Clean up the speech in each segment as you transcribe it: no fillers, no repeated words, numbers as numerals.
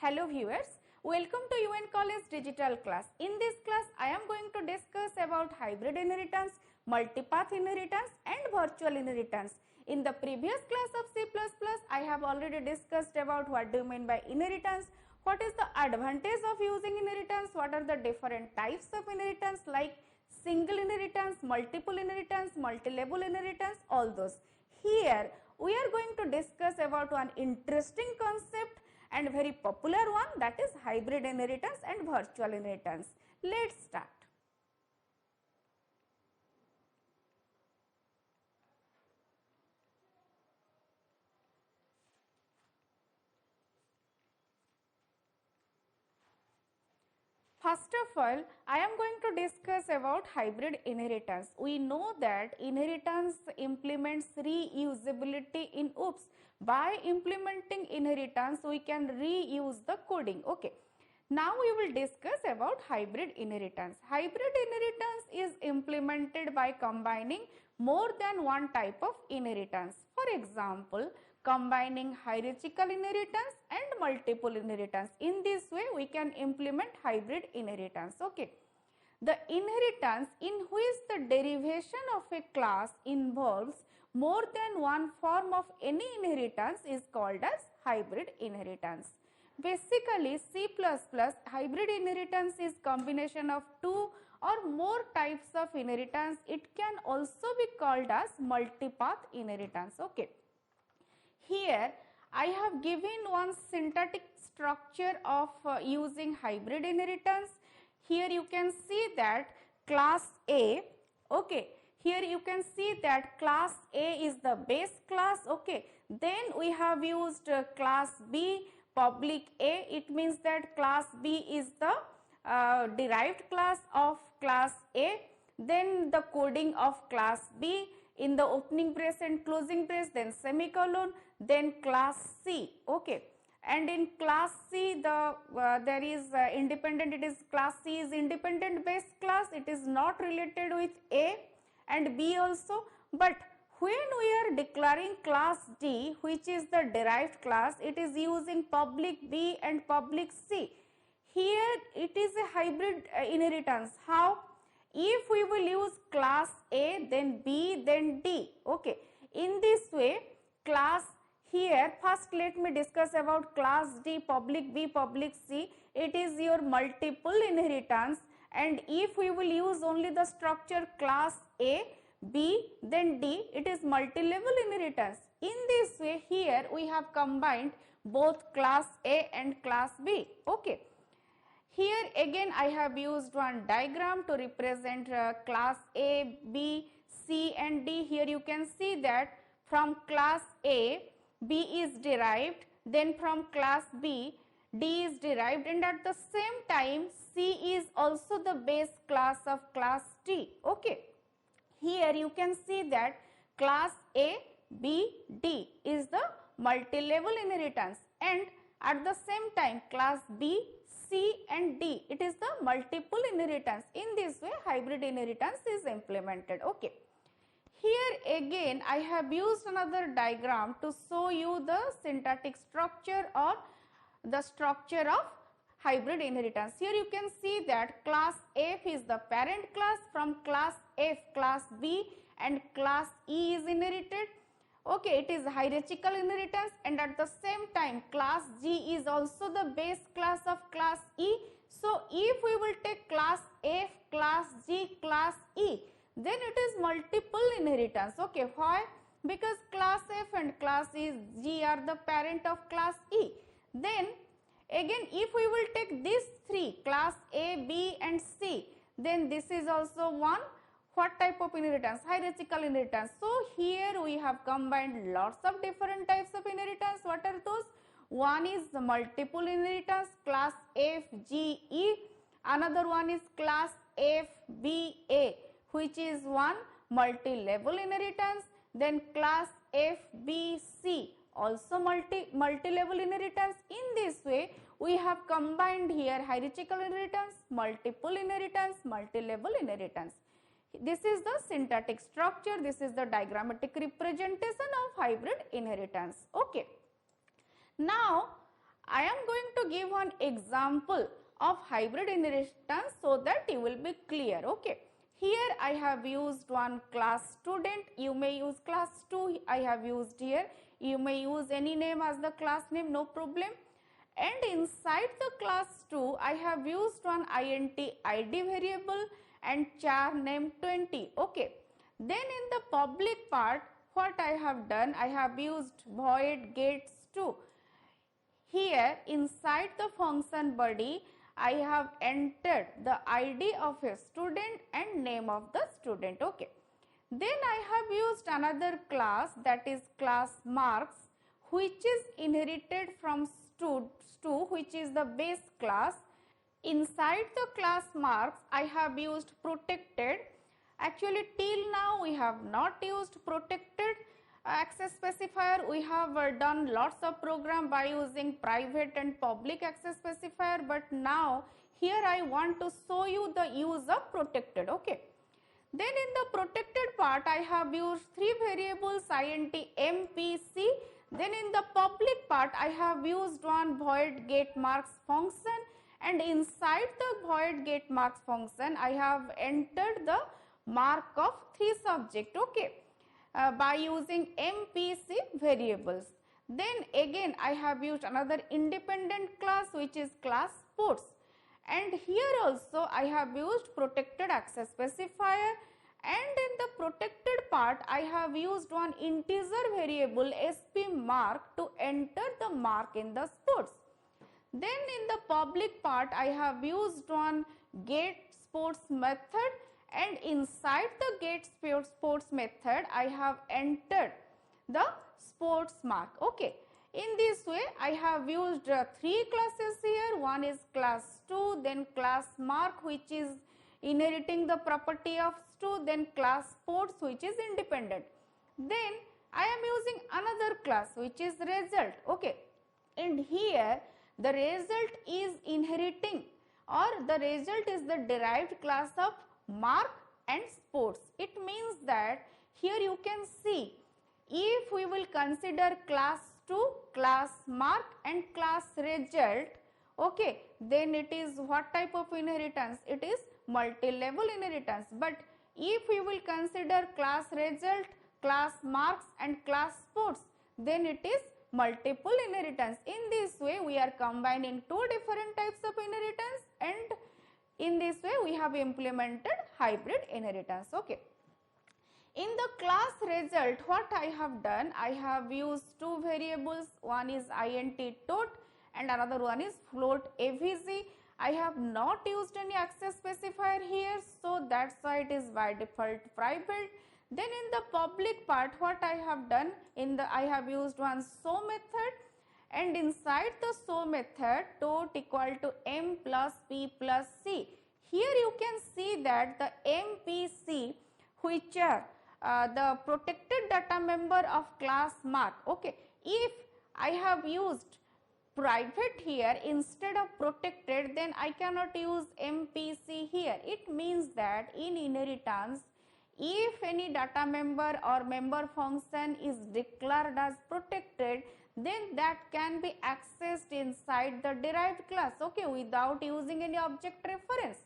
Hello viewers, welcome to UN College Digital class. In this class, I am going to discuss about hybrid inheritance, multipath inheritance and virtual inheritance. In the previous class of C++, I have already discussed about what do you mean by inheritance, what is the advantage of using inheritance, what are the different types of inheritance like single inheritance, multiple inheritance, multi-level inheritance, all those. Here, we are going to discuss about one interesting concept and very popular one, that is hybrid inheritance and virtual inheritance. Let's start. First of all, I am going to discuss about hybrid inheritance. We know that inheritance implements reusability in OOPS. By implementing inheritance, we can reuse the coding. Okay. Now we will discuss about hybrid inheritance. Hybrid inheritance is implemented by combining more than one type of inheritance. For example, combining hierarchical inheritance and multiple inheritance. In this way, we can implement hybrid inheritance. Okay. The inheritance in which the derivation of a class involves more than one form of any inheritance is called as hybrid inheritance. Basically, C++ hybrid inheritance is combination of two or more types of inheritance. It can also be called as multipath inheritance. Okay. Here, I have given one syntactic structure of using hybrid inheritance. Here you can see that class A, okay, here you can see that class A is the base class, okay. Then we have used class B, public A. It means that class B is the derived class of class A. Then the coding of class B in the opening brace and closing brace, then semicolon, then class C, okay. And in class C, there is independent, it is class C is independent base class, it is not related with A and B also. But when we are declaring class D, which is the derived class, it is using public B and public C. Here it is a hybrid inheritance. How? If we will use class A, then B, then D, okay. In this way, class here, first let me discuss about class D, public B, public C. It is your multiple inheritance, and if we will use only the structure class A, B, then D, it is multi-level inheritance. In this way, here we have combined both class A and class B, okay. Here again I have used one diagram to represent class A, B, C and D. Here you can see that from class A, B is derived, then from class B, D is derived, and at the same time C is also the base class of class D, okay. Here you can see that class A, B, D is the multi-level inheritance, and at the same time class B, C and D, it is the multiple inheritance. In this way, hybrid inheritance is implemented, okay. Here again I have used another diagram to show you the syntactic structure or the structure of hybrid inheritance. Here you can see that class F is the parent class, from class F class B and class E is inherited. Okay, it is hierarchical inheritance, and at the same time class G is also the base class of class E. So, if we will take class F, class G, class E, then it is multiple inheritance. Okay, why? Because class F and class G are the parent of class E. Then again, if we will take these three, class A, B and C, then this is also one. What type of inheritance? Hierarchical inheritance. So, here we have combined lots of different types of inheritance. What are those? One is the multiple inheritance, class F, G, E. Another one is class F, B, A, which is one multi-level inheritance. Then class F, B, C, also multi-level inheritance. In this way, we have combined here hierarchical inheritance, multiple inheritance, multi-level inheritance. This is the syntactic structure, this is the diagrammatic representation of hybrid inheritance, okay. Now, I am going to give one example of hybrid inheritance so that you will be clear. Okay. Here I have used one class student, you may use class 2, I have used here, you may use any name as the class name, no problem. And inside the class 2, I have used one int id variable and char name 20. Okay. Then in the public part, what I have done, I have used void gets to. Here inside the function body, I have entered the ID of a student and name of the student. Okay. Then I have used another class, that is class marks, which is inherited from stu, which is the base class. Inside the class marks, I have used protected. Actually till now we have not used protected access specifier. We have done lots of program by using private and public access specifier, but now here I want to show you the use of protected. Okay. Then in the protected part, I have used three variables int mpc. Then in the public part, I have used one void get marks function, and inside the void get marks function, I have entered the mark of three subject. Okay. By using MPC variables. Then again I have used another independent class, which is class sports, and here also I have used protected access specifier, and in the protected part I have used one integer variable sp mark to enter the mark in the sports. Then in the public part I have used one get sports method, and inside the get sports method I have entered the sports mark. Okay. In this way I have used three classes here. One is class 2, then class mark, which is inheriting the property of 2, then class sports, which is independent. Then I am using another class, which is result. Okay. And here the result is inheriting, or the result is the derived class of mark and sports. It means that here you can see, if we will consider class 2, class mark and class result, okay, then it is what type of inheritance? It is multi-level inheritance. But if we will consider class result, class marks and class sports, then it is multiple inheritance. In this way we are combining two different types of inheritance, and in this way we have implemented hybrid inheritance. Okay. In the class result, what I have done, I have used two variables, one is int tot and another one is float avg. I have not used any access specifier here, so that's why it is by default private. Then in the public part, what I have done, I have used one show method, and inside the show method tot equal to m plus p plus c. Here you can see that the MPC, which are the protected data member of class mark. Okay. If I have used private here instead of protected, then I cannot use MPC here. It means that in inheritance, if any data member or member function is declared as protected, then that can be accessed inside the derived class, okay, without using any object reference.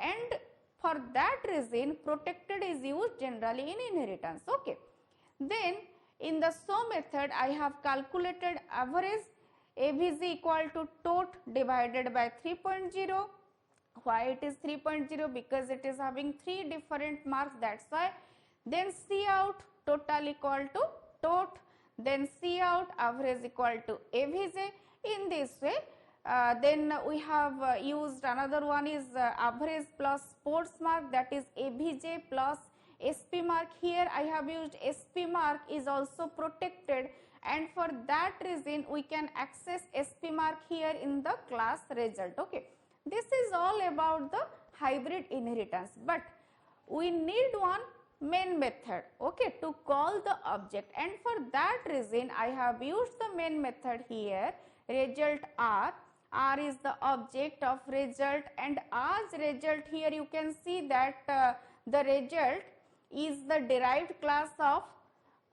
And for that reason, protected is used generally in inheritance. Okay. Then in the show method, I have calculated average avg equal to tot divided by 3.0. Why it is 3.0? Because it is having three different marks, that's why. Then cout total equal to tot, then cout average equal to avg. In this way, then we have used another one is average plus sports mark, that is avj plus sp mark. Here I have used sp mark is also protected, and for that reason we can access sp mark here in the class result. Okay. This is all about the hybrid inheritance, but we need one main method, okay, to call the object, and for that reason I have used the main method here, result r. R is the object of result, and as result here you can see that the result is the derived class of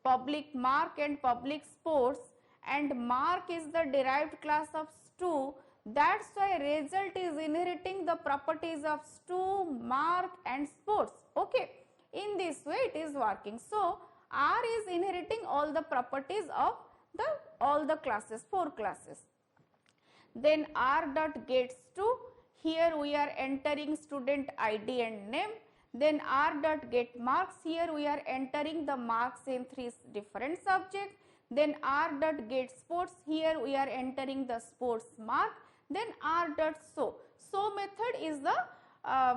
public mark and public sports, and mark is the derived class of stu. That's why result is inheriting the properties of stu, mark and sports. Okay, in this way it is working. So R is inheriting all the properties of all the classes, 4 classes. Then R dot gets to, here we are entering student ID and name. Then R dot get marks, here we are entering the marks in 3 different subjects. Then R dot get sports, here we are entering the sports mark. Then R dot show. Show method is the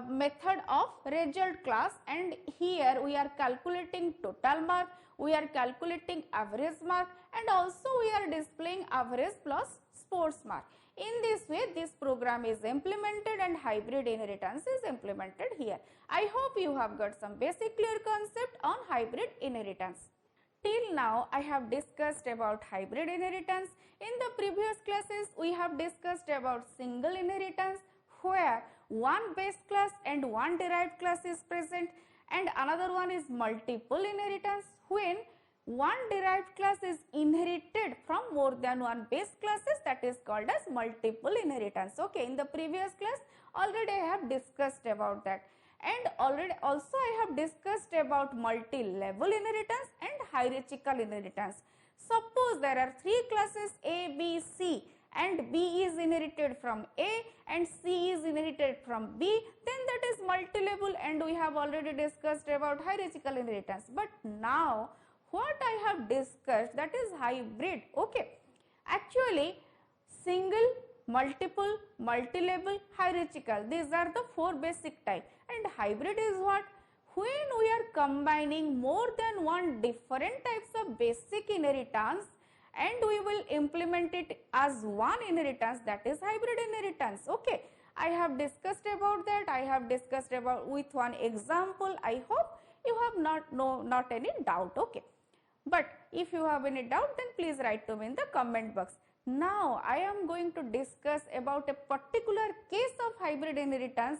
method of result class, and here we are calculating total mark, we are calculating average mark, and also we are displaying average plus sports mark. In this way this program is implemented and hybrid inheritance is implemented here. I hope you have got some basic clear concept on hybrid inheritance. Till now I have discussed about hybrid inheritance. In the previous classes we have discussed about single inheritance, where one base class and one derived class is present, and another one is multiple inheritance, when one derived class is inherited from more than one base classes, that is called as multiple inheritance. Okay, in the previous class already I have discussed about that, and already also I have discussed about multi-level inheritance and hierarchical inheritance. Suppose there are 3 classes A, B, C, and B is inherited from A and C is inherited from B, then that is multi-level, and we have already discussed about hierarchical inheritance. But now what I have discussed, that is hybrid. Okay, actually single, multiple, multi-level, hierarchical, these are the 4 basic types, and hybrid is what? When we are combining more than one different types of basic inheritance and we will implement it as one inheritance, that is hybrid inheritance. Okay, I have discussed about that, I have discussed about with one example. I hope you have not any doubt. Okay, but if you have any doubt, then please write to me in the comment box. Now I am going to discuss about a particular case of hybrid inheritance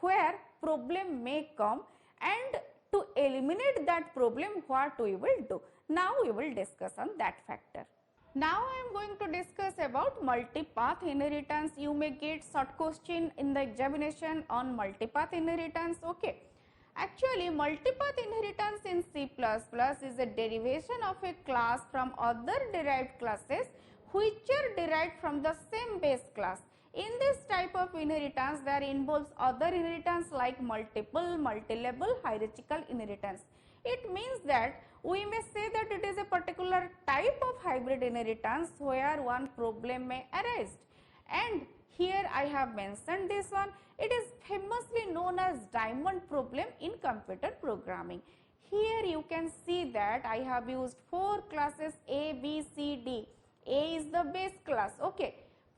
where problem may come, and to eliminate that problem what we will do. Now we will discuss on that factor. Now I am going to discuss about multipath inheritance. You may get short question in the examination on multipath inheritance. Okay, actually multipath inheritance in C++ is a derivation of a class from other derived classes which are derived from the same base class. In this type of inheritance there involves other inheritance like multiple, multi-level, hierarchical inheritance. It means that we may say that it is a particular type of hybrid inheritance where one problem may arise, and here I have mentioned this one. It is famously known as diamond problem in computer programming. Here you can see that I have used 4 classes A, B, C, D. A is the base class. Okay,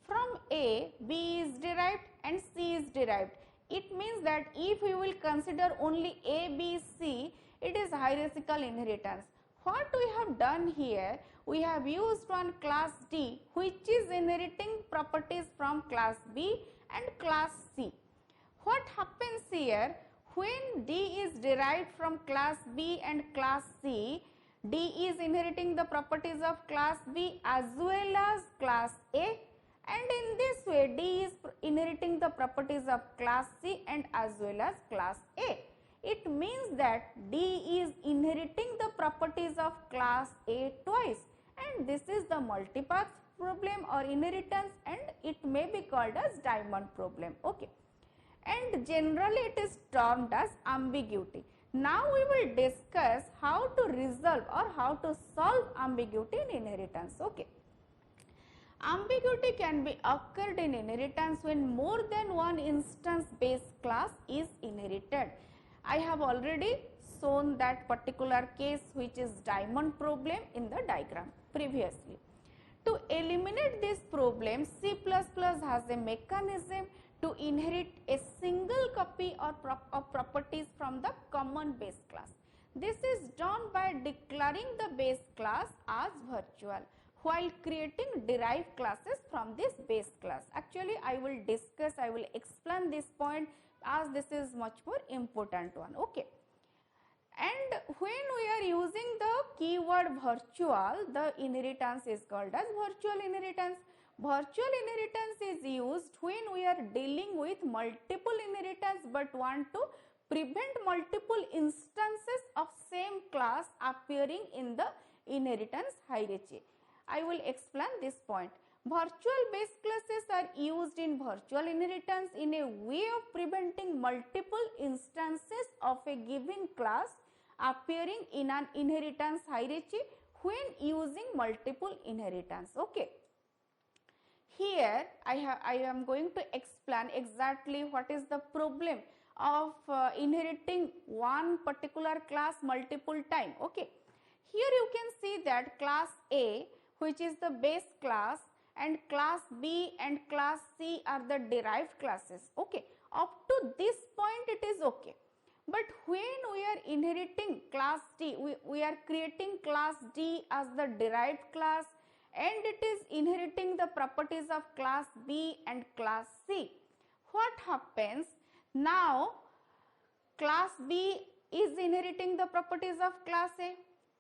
from A, B is derived and C is derived. It means that if we will consider only A, B, C, it is hierarchical inheritance. What we have done here, we have used one class D which is inheriting properties from class B and class C. What happens here, when D is derived from class B and class C, D is inheriting the properties of class B as well as class A, and in this way D is inheriting the properties of class C and as well as class A. It means that D is inheriting the properties of class A twice, and this is the multipath problem or inheritance, and it may be called as diamond problem. Okay, and generally it is termed as ambiguity. Now we will discuss how to resolve or how to solve ambiguity in inheritance. Okay, ambiguity can be occurred in inheritance when more than one instance base class is inherited. I have already shown that particular case which is diamond problem in the diagram previously. To eliminate this problem, C++ has a mechanism to inherit a single copy of properties from the common base class. This is done by declaring the base class as virtual while creating derived classes from this base class. Actually, I will explain this point as this is much more important one. Okay, And when we are using the keyword virtual, the inheritance is called as virtual inheritance. Virtual inheritance is used when we are dealing with multiple inheritance but want to prevent multiple instances of same class appearing in the inheritance hierarchy. I will explain this point. Virtual base classes are used in virtual inheritance in a way of preventing multiple instances of a given class appearing in an inheritance hierarchy when using multiple inheritance. Okay. Here I am going to explain exactly what is the problem of inheriting one particular class multiple time. Okay. Here you can see that class A, which is the base class, and class B and class C are the derived classes. Okay. Up to this point it is okay. But when we are inheriting class D, we are creating class D as the derived class, and it is inheriting the properties of class B and class C. What happens? Now, class B is inheriting the properties of class A,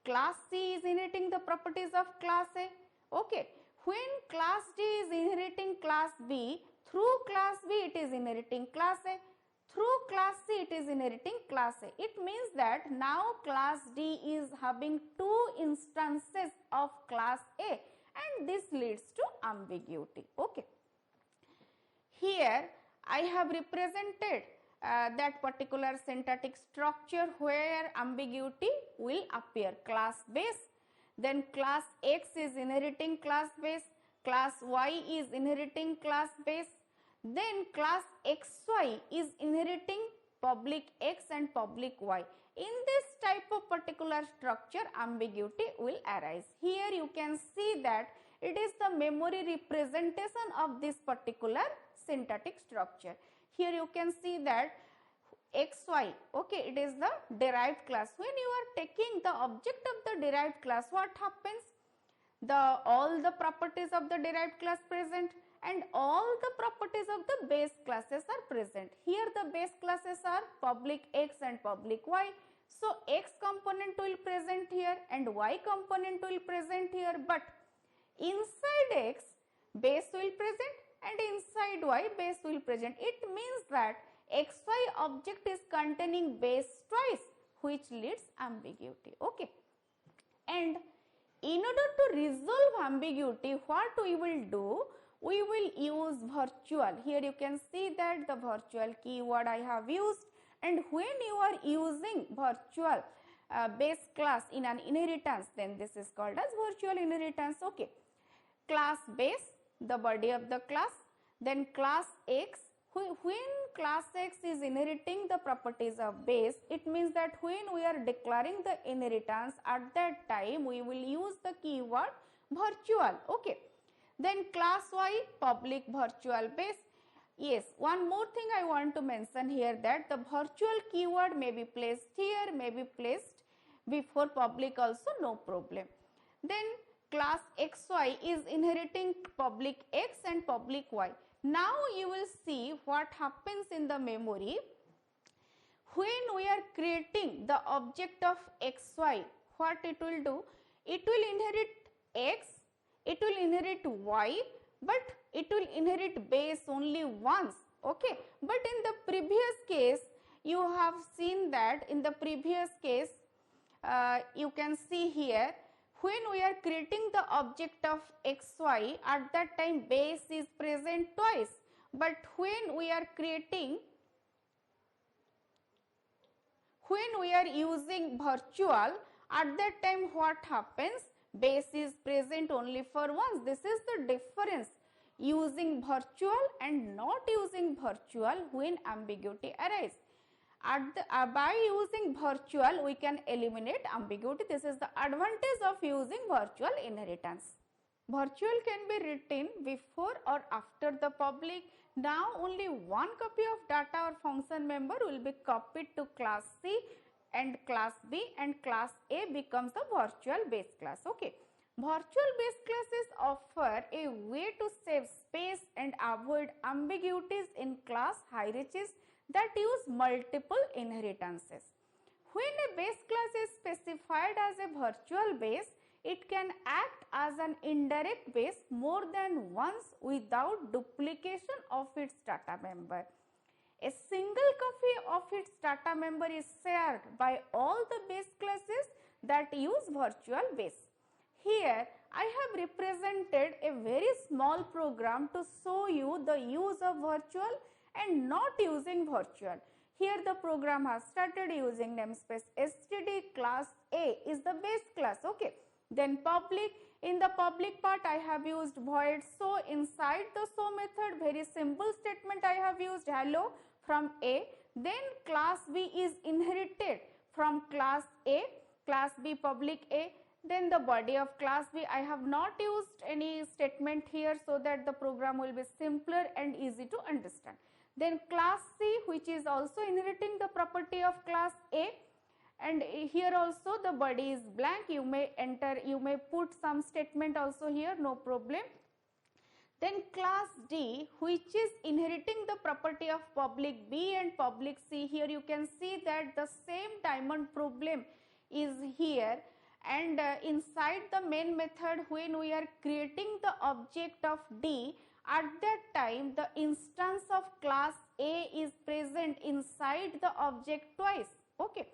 class C is inheriting the properties of class A. Okay. When class D is inheriting class B, through class B it is inheriting class A, through class C it is inheriting class A. It means that now class D is having two instances of class A, and this leads to ambiguity. Okay. Here I have represented that particular syntactic structure where ambiguity will appear. Class base, then class X is inheriting class base, class Y is inheriting class base, then class XY is inheriting public X and public Y. In this type of particular structure, ambiguity will arise. Here you can see that it is the memory representation of this particular syntactic structure. Here you can see that XY, okay, it is the derived class. When you are taking the object of the derived class, what happens? All the properties of the derived class present and all the properties of the base classes are present. Here the base classes are public X and public Y. So X component will present here and Y component will present here, but inside X base will present and inside Y base will present. It means that XY object is containing base twice, which leads ambiguity. Okay. And in order to resolve ambiguity, what we will do? We will use virtual. Here you can see that the virtual keyword I have used, and when you are using virtual base class in an inheritance, then this is called as virtual inheritance. Okay. Class base, the body of the class, then class X. When class X is inheriting the properties of base, it means that when we are declaring the inheritance, at that time we will use the keyword virtual. Okay. Then class Y, public virtual base. Yes, one more thing I want to mention here, that the virtual keyword may be placed here, may be placed before public also, no problem. Then class XY is inheriting public X and public Y. Now you will see what happens in the memory. When we are creating the object of XY, what it will do? It will inherit X, it will inherit Y, but it will inherit base only once. Okay. But in the previous case, you have seen that in the previous case, you can see here, when we are creating the object of XY, at that time base is present twice. But when we are creating, when we are using virtual, at that time what happens? Base is present only for once. This is the difference using virtual and not using virtual when ambiguity arises. By using virtual, we can eliminate ambiguity. This is the advantage of using virtual inheritance. Virtual can be written before or after the public. Now only one copy of data or function member will be copied to class C and class B, and class A becomes the virtual base class. Okay. Virtual base classes offer a way to save space and avoid ambiguities in class hierarchies that use multiple inheritances. When a base class is specified as a virtual base, it can act as an indirect base more than once without duplication of its data member. A single copy of its data member is shared by all the base classes that use virtual base. Here I have represented a very small program to show you the use of virtual and not using virtual. Here the program has started using namespace std, class A is the base class, okay. Then public, in the public part I have used void show. Inside the show method, very simple statement I have used hello from A. Then class B is inherited from class A, class B public A. Then the body of class B, I have not used any statement here so that the program will be simpler and easy to understand. Then class C, which is also inheriting the property of class A, and here also the body is blank. You may enter, you may put some statement also here, no problem. Then class D, which is inheriting the property of public B and public C. Here you can see that the same diamond problem is here, and inside the main method, when we are creating the object of D, at that time the instance of class A is present inside the object twice, okay.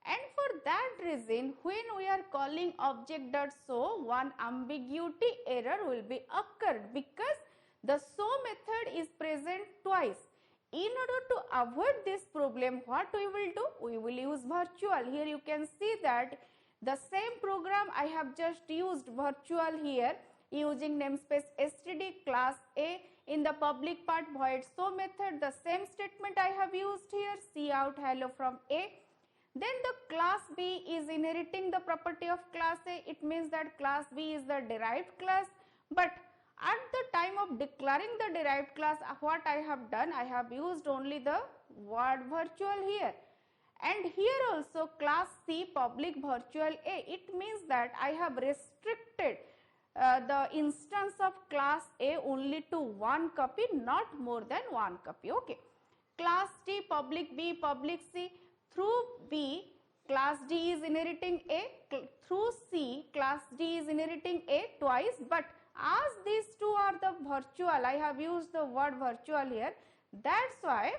And for that reason, when we are calling object.show, one ambiguity error will be occurred because the show method is present twice. In order to avoid this problem, what we will do? We will use virtual. Here you can see that the same program I have just used virtual here using namespace std, class A. In the public part void show method, the same statement I have used here, cout hello from A. Then the class B is inheriting the property of class A. It means that class B is the derived class, but at the time of declaring the derived class, what I have done, I have used only the word virtual here. And here also class C public virtual A. It means that I have restricted the instance of class A only to one copy, not more than one copy, okay. Class D public B public C. Through B, class D is inheriting A, through C, class D is inheriting A twice, but as these two are the virtual, I have used the word virtual here, that's why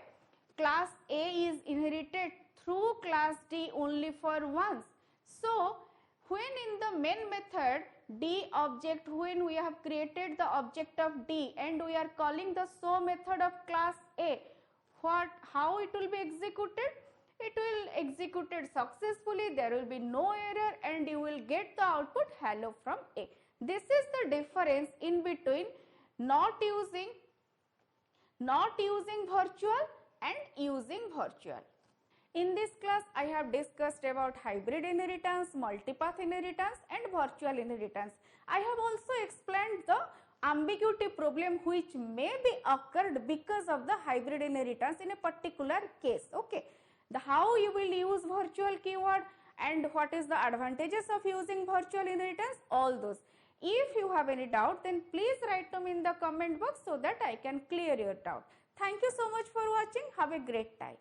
class A is inherited through class D only for once. So, when in the main method D object, when we have created the object of D and we are calling the show method of class A, how it will be executed? It will execute it successfully, there will be no error and you will get the output hello from A. This is the difference in between not using virtual and using virtual. In this class, I have discussed about hybrid inheritance, multipath inheritance and virtual inheritance. I have also explained the ambiguity problem which may be occurred because of the hybrid inheritance in a particular case, okay. How you will use virtual keyword and what is the advantages of using virtual inheritance, all those. If you have any doubt, then please write to me in the comment box so that I can clear your doubt. Thank you so much for watching. Have a great time.